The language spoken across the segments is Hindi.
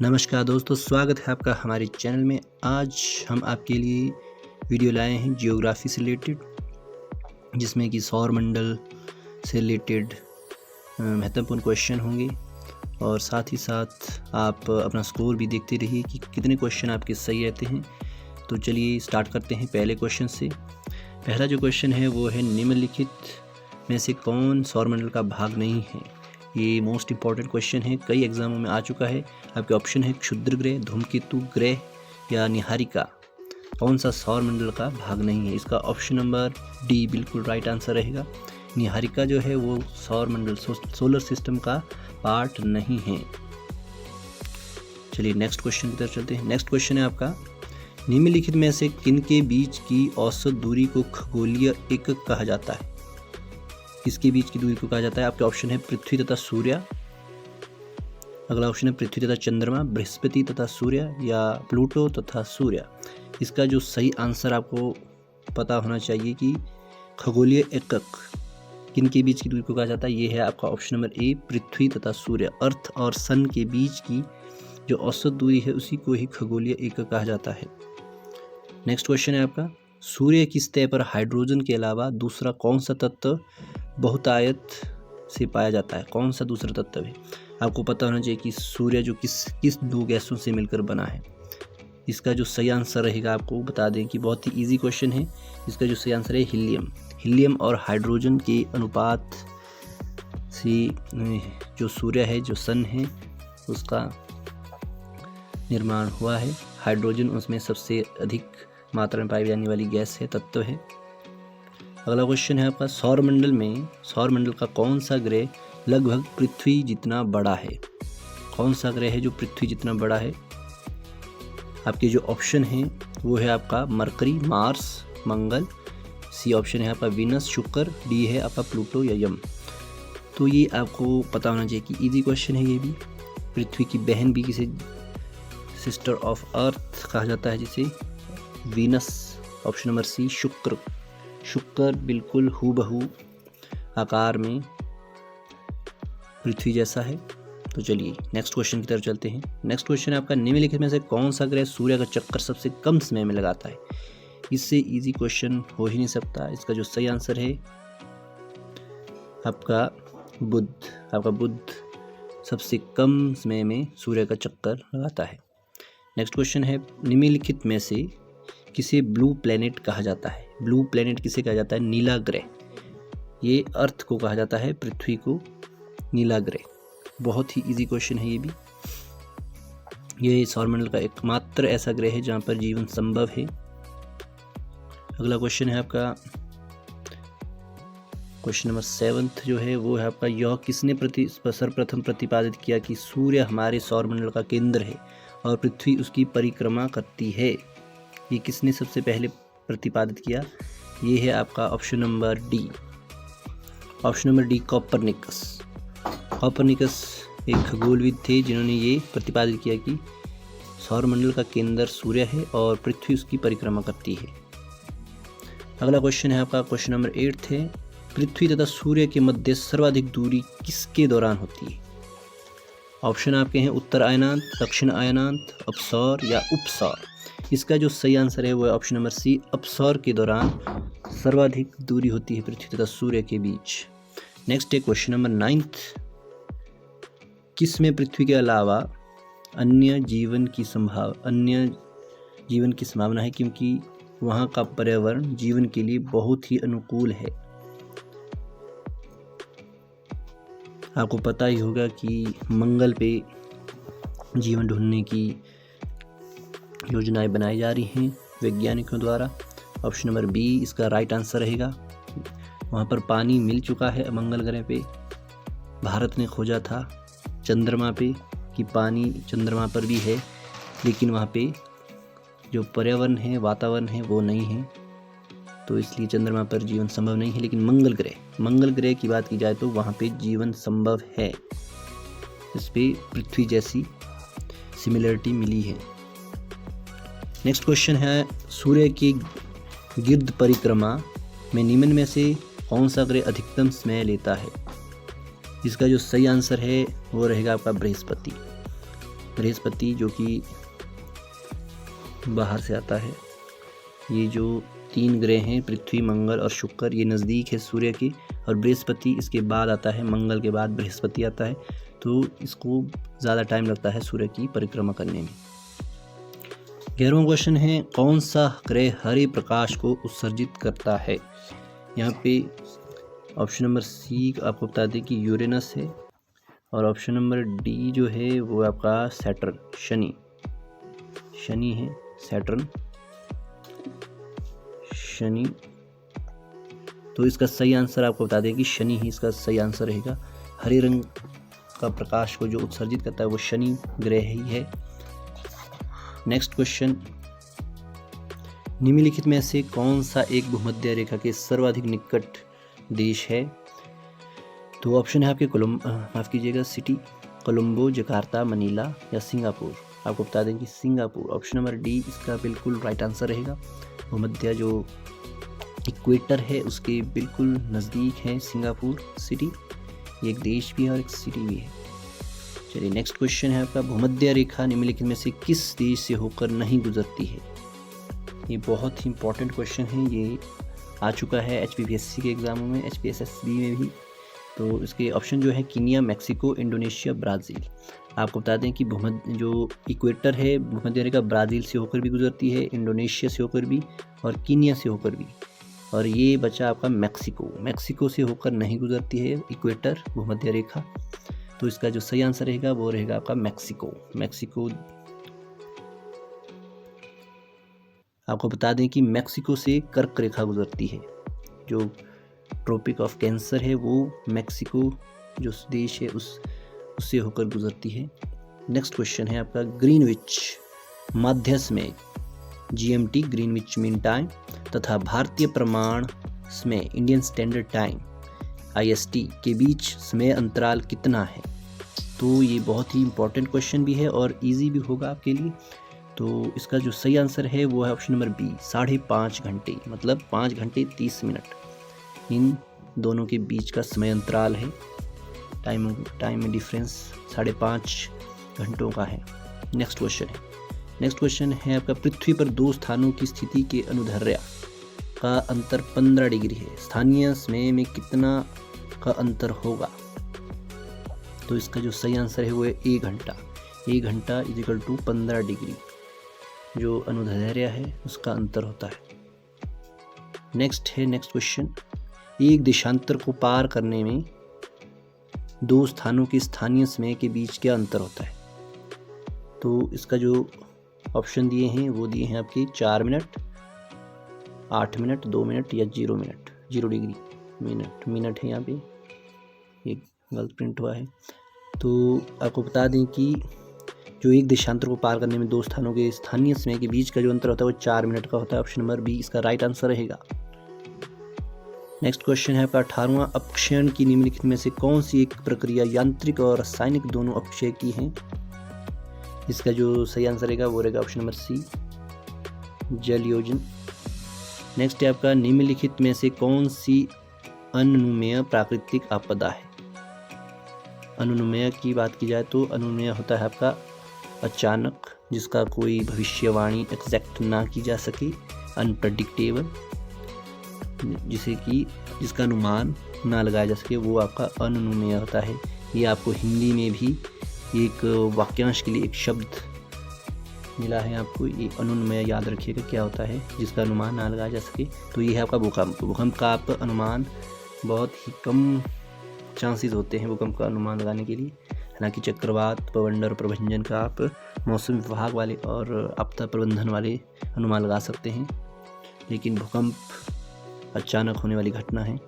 नमस्कार दोस्तों, स्वागत है आपका हमारे चैनल में। आज हम आपके लिए वीडियो लाए हैं जियोग्राफी से रिलेटेड, जिसमें कि सौरमंडल से रिलेटेड महत्वपूर्ण क्वेश्चन होंगे और साथ ही साथ आप अपना स्कोर भी देखते रहिए कि कितने क्वेश्चन आपके सही रहते हैं। तो चलिए स्टार्ट करते हैं पहले क्वेश्चन से। पहला जो क्वेश्चन है वो है, निम्नलिखित में से कौन सौरमंडल का भाग नहीं है। ये मोस्ट इम्पॉर्टेंट क्वेश्चन है, कई एग्जामों में आ चुका है। आपके ऑप्शन है क्षुद्र ग्रह, धूमकेतु ग्रह या निहारिका। कौन सा सौरमंडल का भाग नहीं है? इसका ऑप्शन नंबर डी बिल्कुल राइट आंसर रहेगा। निहारिका जो है वो सौरमंडल सोलर सिस्टम का पार्ट नहीं है। चलिए नेक्स्ट क्वेश्चन की तरफ चलते हैं। नेक्स्ट क्वेश्चन है आपका, निम्नलिखित में से किनके बीच की औसत दूरी को खगोलीय एकक कहा जाता है? किसके बीच की दूरी को कहा जाता है? आपके ऑप्शन है पृथ्वी तथा सूर्य, अगला ऑप्शन है पृथ्वी तथा चंद्रमा, बृहस्पति तथा सूर्य या प्लूटो तथा सूर्य। इसका जो सही आंसर आपको पता होना चाहिए कि खगोलीय एकक किनके बीच की दूरी को कहा जाता है, ये है आपका ऑप्शन नंबर ए, पृथ्वी तथा सूर्य। अर्थ और सन के बीच की जो औसत दूरी है उसी को ही खगोलीय एकक कहा जाता है। नेक्स्ट क्वेश्चन है आपका, सूर्य की सतह पर हाइड्रोजन के अलावा दूसरा कौन सा तत्व बहुतायत से पाया जाता है? कौन सा दूसरा तत्व है? आपको पता होना चाहिए कि सूर्य जो किस दो गैसों से मिलकर बना है। इसका जो सही आंसर रहेगा, आपको बता दें कि बहुत ही इजी क्वेश्चन है। इसका जो सही आंसर है हीलियम। हीलियम और हाइड्रोजन के अनुपात से जो सूर्य है, जो सन है, उसका निर्माण हुआ है। हाइड्रोजन उसमें सबसे अधिक मात्रा में पाई जाने वाली गैस है, तत्व है। अगला क्वेश्चन है आपका, सौरमंडल का कौन सा ग्रह लगभग पृथ्वी जितना बड़ा है? कौन सा ग्रह है जो पृथ्वी जितना बड़ा है? आपके जो ऑप्शन है वो है आपका मरकरी, मार्स, मंगल। सी ऑप्शन है आपका वीनस, शुक्र। डी है आपका प्लूटो या यम। तो ये आपको पता होना चाहिए कि इजी क्वेश्चन है ये भी। पृथ्वी की बहन भी किसे सिस्टर ऑफ अर्थ कहा जाता है, जिसे वीनस। ऑप्शन नंबर सी शुक्र बिल्कुल हूबहू आकार में पृथ्वी जैसा है। तो चलिए नेक्स्ट क्वेश्चन की तरफ चलते हैं। नेक्स्ट क्वेश्चन है आपका, निम्नलिखित में से कौन सा ग्रह सूर्य का चक्कर सबसे कम समय में लगाता है? इससे इजी क्वेश्चन हो ही नहीं सकता। इसका जो सही आंसर है आपका बुध सबसे कम समय में सूर्य का चक्कर लगाता है। नेक्स्ट क्वेश्चन है, निम्नलिखित में से किसे ब्लू प्लैनेट कहा जाता है? ब्लू प्लैनेट किसे कहा जाता है? नीला ग्रह। ये अर्थ को कहा जाता है, पृथ्वी को नीला ग्रह। बहुत ही इजी क्वेश्चन है ये भी। ये सौरमंडल का एकमात्र ऐसा ग्रह है जहाँ पर जीवन संभव है। अगला क्वेश्चन है आपका, क्वेश्चन नंबर 7 जो है वो है आपका, यह किसने सर्वप्रथम प्रतिपादित किया कि सूर्य हमारे सौरमंडल का केंद्र है और पृथ्वी उसकी परिक्रमा करती है? ये किसने सबसे पहले प्रतिपादित किया? ये है आपका option number D. Option number D, Copernicus एक खगोलविद थे जिन्होंने ये प्रतिपादित किया कि सौरमंडल का केंद्र सूर्य है और पृथ्वी उसकी परिक्रमा करती है। अगला क्वेश्चन है आपका, क्वेश्चन नंबर 8 है, पृथ्वी तथा सूर्य के मध्य सर्वाधिक दूरी किसके दौरान होती है? ऑप्शन आपके हैं उत्तर आयनांत, दक्षिण आयनांत, अपसौर या उपसौर। इसका जो सही आंसर है वो है ऑप्शन नंबर सी, अपसौर के दौरान सर्वाधिक दूरी होती है पृथ्वी तथा सूर्य के बीच। नेक्स्ट है क्वेश्चन नंबर 9, किस में पृथ्वी के अलावा अन्य जीवन की संभावना है, क्योंकि वहाँ का पर्यावरण जीवन के लिए बहुत ही अनुकूल है। आपको पता ही होगा कि मंगल पे जीवन ढूंढने की योजनाएं बनाई जा रही हैं वैज्ञानिकों द्वारा। ऑप्शन नंबर बी इसका राइट आंसर रहेगा। वहाँ पर पानी मिल चुका है मंगल ग्रह पे। भारत ने खोजा था चंद्रमा पे कि पानी चंद्रमा पर भी है, लेकिन वहाँ पे जो पर्यावरण है, वातावरण है, वो नहीं है, तो इसलिए चंद्रमा पर जीवन संभव नहीं है। लेकिन मंगल ग्रह की बात की जाए तो वहाँ पे जीवन संभव है। इस पे पृथ्वी जैसी सिमिलरिटी मिली है। नेक्स्ट क्वेश्चन है, सूर्य की गिर्द परिक्रमा में निम्न में से कौन सा ग्रह अधिकतम समय लेता है? इसका जो सही आंसर है वो रहेगा आपका बृहस्पति। बृहस्पति जो कि बाहर से आता है। ये जो 3 ग्रह हैं पृथ्वी, मंगल और शुक्र, ये नज़दीक है सूर्य के, और बृहस्पति इसके बाद आता है, मंगल के बाद बृहस्पति आता है, तो इसको ज़्यादा टाइम लगता है सूर्य की परिक्रमा करने में। 11वां क्वेश्चन है, कौन सा ग्रह हरे प्रकाश को उत्सर्जित करता है? यहाँ पे ऑप्शन नंबर सी आपको बता दें कि यूरेनस है, और ऑप्शन नंबर डी जो है वो आपका सैटर्न, शनि है, सैटर्न, शनि। तो इसका सही आंसर आपको बता दें कि शनि ही इसका सही आंसर रहेगा। हरे रंग का प्रकाश को जो उत्सर्जित करता है वो शनि ग्रह ही है। नेक्स्ट क्वेश्चन, निम्नलिखित में से कौन सा एक भूमध्य रेखा के सर्वाधिक निकट देश है? तो ऑप्शन है आपके सिटी, कोलंबो, जकार्ता, मनीला या सिंगापुर। आपको बता दें कि सिंगापुर, ऑप्शन नंबर डी इसका बिल्कुल राइट आंसर रहेगा। भूमध्य जो इक्वेटर है उसके बिल्कुल नज़दीक है सिंगापुर सिटी। ये एक देश भी है और एक सिटी भी है। चलिए नेक्स्ट क्वेश्चन है आपका, भूमध्य रेखा निम्नलिखित में से किस देश से होकर नहीं गुजरती है? ये बहुत ही इंपॉर्टेंट क्वेश्चन है, ये आ चुका है HPPSC के एग्जामों में, HPSSB में भी। तो इसके ऑप्शन जो है कीनिया, मैक्सिको, इंडोनेशिया, ब्राज़ील। आपको बता दें कि जो इक्वेटर है भूमध्य रेखा ब्राज़ील से होकर भी गुजरती है, इंडोनेशिया से होकर भी और कीनिया से होकर भी। और ये बचा आपका मैक्सिको से होकर नहीं गुजरती है इक्वेटर भूमध्य रेखा। तो इसका जो सही आंसर रहेगा वो रहेगा आपका मैक्सिको। आपको बता दें कि मैक्सिको से कर्क रेखा गुजरती है, जो ट्रॉपिक ऑफ कैंसर है वो मैक्सिको जो देश है उससे होकर गुजरती है। नेक्स्ट क्वेश्चन है आपका, ग्रीनविच मध्यस्थ में GMT ग्रीनविच मीन टाइम तथा भारतीय प्रमाण में इंडियन स्टैंडर्ड टाइम IST के बीच समय अंतराल कितना है? तो ये बहुत ही इंपॉर्टेंट क्वेश्चन भी है और इजी भी होगा आपके लिए। तो इसका जो सही आंसर है वो है ऑप्शन नंबर बी, 5.5 घंटे, मतलब 5 घंटे 30 मिनट इन दोनों के बीच का समय अंतराल है। टाइम में डिफरेंस 5.5 घंटों का है। नेक्स्ट क्वेश्चन है आपका, पृथ्वी पर 2 स्थानों की स्थिति के अनुदैर्ध्य का अंतर 15 डिग्री है, स्थानीय समय में कितना का अंतर होगा? तो इसका जो सही आंसर है वो है 1 घंटा। 1 घंटा इजिकल टू 15 डिग्री जो अनुदैर्ध्य है उसका अंतर होता है। नेक्स्ट क्वेश्चन, एक देशांतर को पार करने में 2 स्थानों के स्थानीय समय के बीच क्या अंतर होता है? तो इसका जो ऑप्शन दिए हैं वो दिए हैं आपके 4 मिनट, 8 मिनट, 2 मिनट या 0 मिनट, 0 डिग्री। मिनट है यहाँ पे, ये गलत प्रिंट हुआ है। तो आपको बता दें कि जो एक देशांतर को पार करने में 2 स्थानों के स्थानीय समय के बीच का जो अंतर होता है वो 4 मिनट का होता है। ऑप्शन नंबर बी इसका राइट आंसर रहेगा। नेक्स्ट क्वेश्चन है आपका, 18वां, अपक्षयन की निम्नलिखित में से कौन सी एक प्रक्रिया यांत्रिक और रासायनिक दोनों अपक्षय की है? इसका जो सही आंसर रहेगा वो रहेगा ऑप्शन नंबर सी, जल योजन। नेक्स्ट है आपका, निम्नलिखित में से कौन सी अनुमेय प्राकृतिक आपदा है? अनुमेय की बात की जाए तो अनुमेय होता है आपका अचानक, जिसका कोई भविष्यवाणी एग्जैक्ट ना की जा सके, अनप्रडिक्टेबल, जिसका अनुमान ना लगाया जा सके, वो आपका अनुमेय होता है। ये आपको हिंदी में भी एक वाक्यांश के लिए एक शब्द मिला है आपको, ये अनुमेय याद रखिएगा क्या होता है, जिसका अनुमान ना लगाया जा सके। तो ये है आपका भूकंप का आप अनुमान बहुत ही कम चांसेस होते हैं भूकंप का अनुमान लगाने के लिए। हालांकि चक्रवात, पवंडर, प्रभंजन का आप मौसम विभाग वाले और आपदा प्रबंधन वाले अनुमान लगा सकते हैं, लेकिन भूकंप अचानक होने वाली घटना है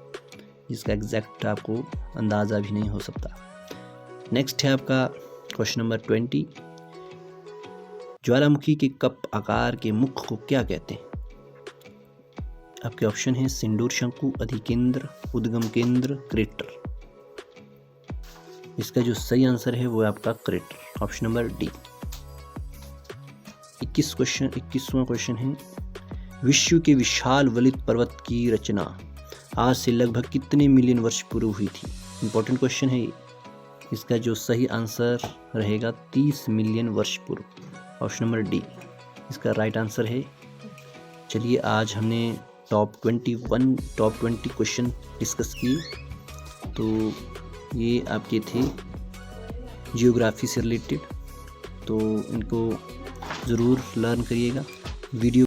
जिसका एग्जैक्ट आपको अंदाज़ा भी नहीं हो सकता। नेक्स्ट है आपका क्वेश्चन नंबर 20, ज्वालामुखी के कप आकार के मुख को क्या कहते हैं? आपके ऑप्शन है सिंदूर शंकु, अधिकेंद्र, उद्गम केंद्र, क्रेटर। इसका जो सही आंसर है वो है आपका क्रेटर, ऑप्शन नंबर डी। 21वां क्वेश्चन है, विश्व के विशाल वलित पर्वत की रचना आज से लगभग कितने मिलियन वर्ष पूर्व हुई थी? इंपॉर्टेंट क्वेश्चन है ये। इसका जो सही आंसर रहेगा 30 मिलियन वर्ष पूर्व, ऑप्शन नंबर डी इसका राइट आंसर है। चलिए, आज हमने टॉप 20 क्वेश्चन डिस्कस किए। तो ये आपके थे जियोग्राफी से रिलेटेड, तो इनको ज़रूर लर्न करिएगा। वीडियो